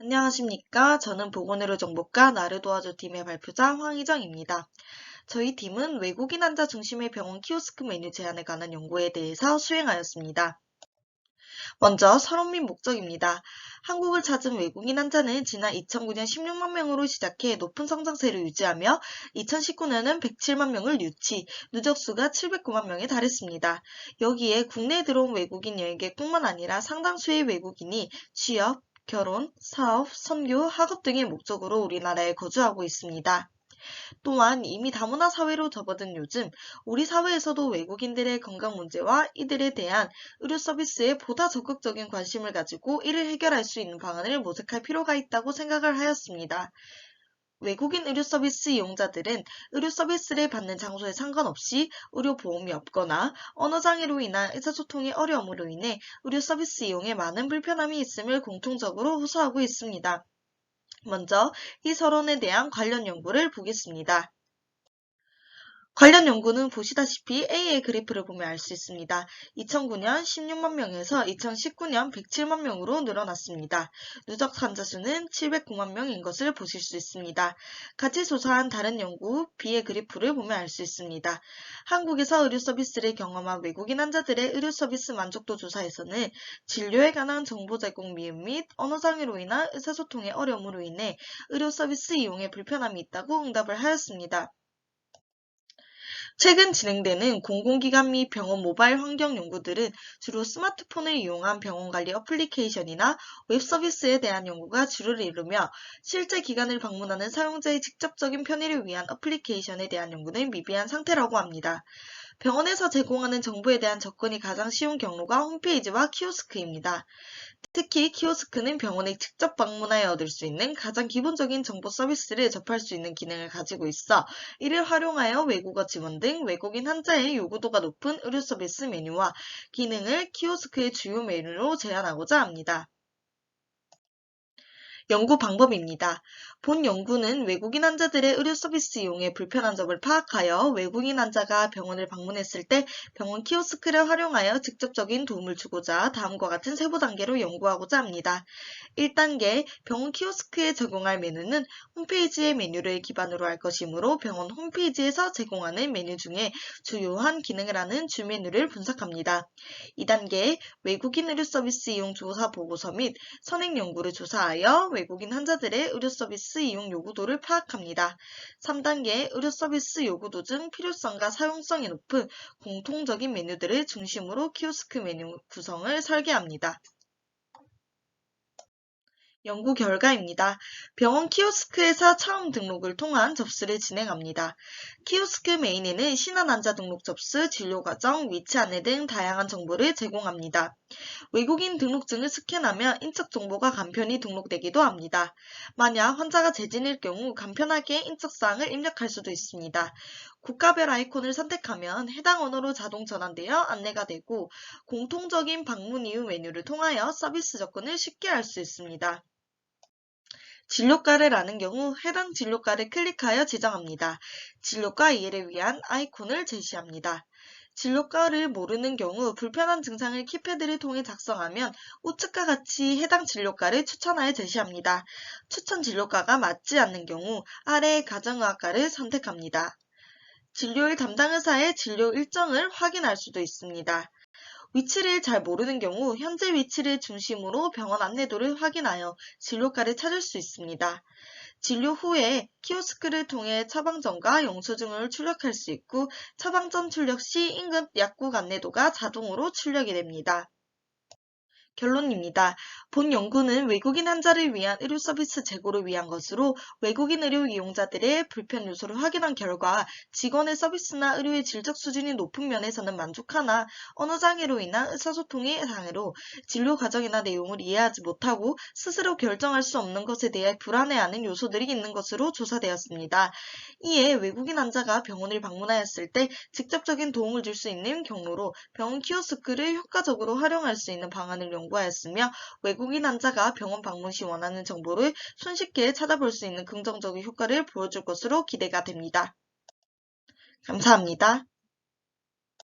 안녕하십니까. 저는 보건의료정보과 나를 도와줘 팀의 발표자 황희정입니다. 저희 팀은 외국인 환자 중심의 병원 키오스크 메뉴 제안에 관한 연구에 대해서 수행하였습니다. 먼저 서론 및 목적입니다. 한국을 찾은 외국인 환자는 지난 2009년 16만 명으로 시작해 높은 성장세를 유지하며 2019년은 107만 명을 유치, 누적수가 709만 명에 달했습니다. 여기에 국내에 들어온 외국인 여행객뿐만 아니라 상당수의 외국인이 취업, 결혼, 사업, 선교, 학업 등의 목적으로 우리나라에 거주하고 있습니다. 또한 이미 다문화 사회로 접어든 요즘 우리 사회에서도 외국인들의 건강 문제와 이들에 대한 의료 서비스에 보다 적극적인 관심을 가지고 이를 해결할 수 있는 방안을 모색할 필요가 있다고 생각을 하였습니다. 외국인 의료 서비스 이용자들은 의료 서비스를 받는 장소에 상관없이 의료 보험이 없거나 언어 장애로 인한 의사소통의 어려움으로 인해 의료 서비스 이용에 많은 불편함이 있음을 공통적으로 호소하고 있습니다. 먼저 이 서론에 대한 관련 연구를 보겠습니다. 관련 연구는 보시다시피 A의 그래프를 보면 알 수 있습니다. 2009년 16만 명에서 2019년 107만 명으로 늘어났습니다. 누적 환자 수는 709만 명인 것을 보실 수 있습니다. 같이 조사한 다른 연구 B의 그래프를 보면 알 수 있습니다. 한국에서 의료 서비스를 경험한 외국인 환자들의 의료 서비스 만족도 조사에서는 진료에 관한 정보 제공 미흡 및 언어장애로 인한 의사소통의 어려움으로 인해 의료 서비스 이용에 불편함이 있다고 응답을 하였습니다. 최근 진행되는 공공기관 및 병원 모바일 환경 연구들은 주로 스마트폰을 이용한 병원관리 어플리케이션이나 웹서비스에 대한 연구가 주를 이루며 실제 기관을 방문하는 사용자의 직접적인 편의를 위한 어플리케이션에 대한 연구는 미비한 상태라고 합니다. 병원에서 제공하는 정보에 대한 접근이 가장 쉬운 경로가 홈페이지와 키오스크입니다. 특히 키오스크는 병원에 직접 방문하여 얻을 수 있는 가장 기본적인 정보 서비스를 접할 수 있는 기능을 가지고 있어 이를 활용하여 외국어 지원 등 외국인 환자의 요구도가 높은 의료 서비스 메뉴와 기능을 키오스크의 주요 메뉴로 제안하고자 합니다. 연구 방법입니다. 본 연구는 외국인 환자들의 의료 서비스 이용에 불편한 점을 파악하여 외국인 환자가 병원을 방문했을 때 병원 키오스크를 활용하여 직접적인 도움을 주고자 다음과 같은 세부 단계로 연구하고자 합니다. 1단계 병원 키오스크에 제공할 메뉴는 홈페이지의 메뉴를 기반으로 할 것이므로 병원 홈페이지에서 제공하는 메뉴 중에 주요한 기능을 하는 주메뉴를 분석합니다. 2단계 외국인 의료 서비스 이용 조사 보고서 및 선행 연구를 조사하여 외국인 환자들의 의료 서비스 이용 요구도를 파악합니다. 3단계 의료 서비스 요구도 중 필요성과 사용성이 높은 공통적인 메뉴들을 중심으로 키오스크 메뉴 구성을 설계합니다. 연구 결과입니다. 병원 키오스크에서 처음 등록을 통한 접수를 진행합니다. 키오스크 메인에는 신한 환자 등록 접수, 진료 과정, 위치 안내 등 다양한 정보를 제공합니다. 외국인 등록증을 스캔하면 인적 정보가 간편히 등록되기도 합니다. 만약 환자가 재진일 경우 간편하게 인적사항을 입력할 수도 있습니다. 국가별 아이콘을 선택하면 해당 언어로 자동 전환되어 안내가 되고 공통적인 방문 이후 메뉴를 통하여 서비스 접근을 쉽게 할 수 있습니다. 진료과를 아는 경우 해당 진료과를 클릭하여 지정합니다. 진료과 이해를 위한 아이콘을 제시합니다. 진료과를 모르는 경우 불편한 증상을 키패드를 통해 작성하면 우측과 같이 해당 진료과를 추천하여 제시합니다. 추천 진료과가 맞지 않는 경우 아래의 가정의학과를 선택합니다. 진료일 담당 의사의 진료 일정을 확인할 수도 있습니다. 위치를 잘 모르는 경우 현재 위치를 중심으로 병원 안내도를 확인하여 진료과를 찾을 수 있습니다. 진료 후에 키오스크를 통해 처방전과 영수증을 출력할 수 있고 처방전 출력 시 인근 약국 안내도가 자동으로 출력이 됩니다. 결론입니다. 본 연구는 외국인 환자를 위한 의료 서비스 제공을 위한 것으로 외국인 의료 이용자들의 불편 요소를 확인한 결과 직원의 서비스나 의료의 질적 수준이 높은 면에서는 만족하나 언어장애로 인한 의사소통의 장애로 진료 과정이나 내용을 이해하지 못하고 스스로 결정할 수 없는 것에 대해 불안해하는 요소들이 있는 것으로 조사되었습니다. 이에 외국인 환자가 병원을 방문하였을 때 직접적인 도움을 줄 수 있는 경로로 병원 키오스크를 효과적으로 활용할 수 있는 방안을 연구하였으며 외국인 환자가 병원 방문 시 원하는 정보를 손쉽게 찾아볼 수 있는 긍정적인 효과를 보여줄 것으로 기대가 됩니다. 감사합니다.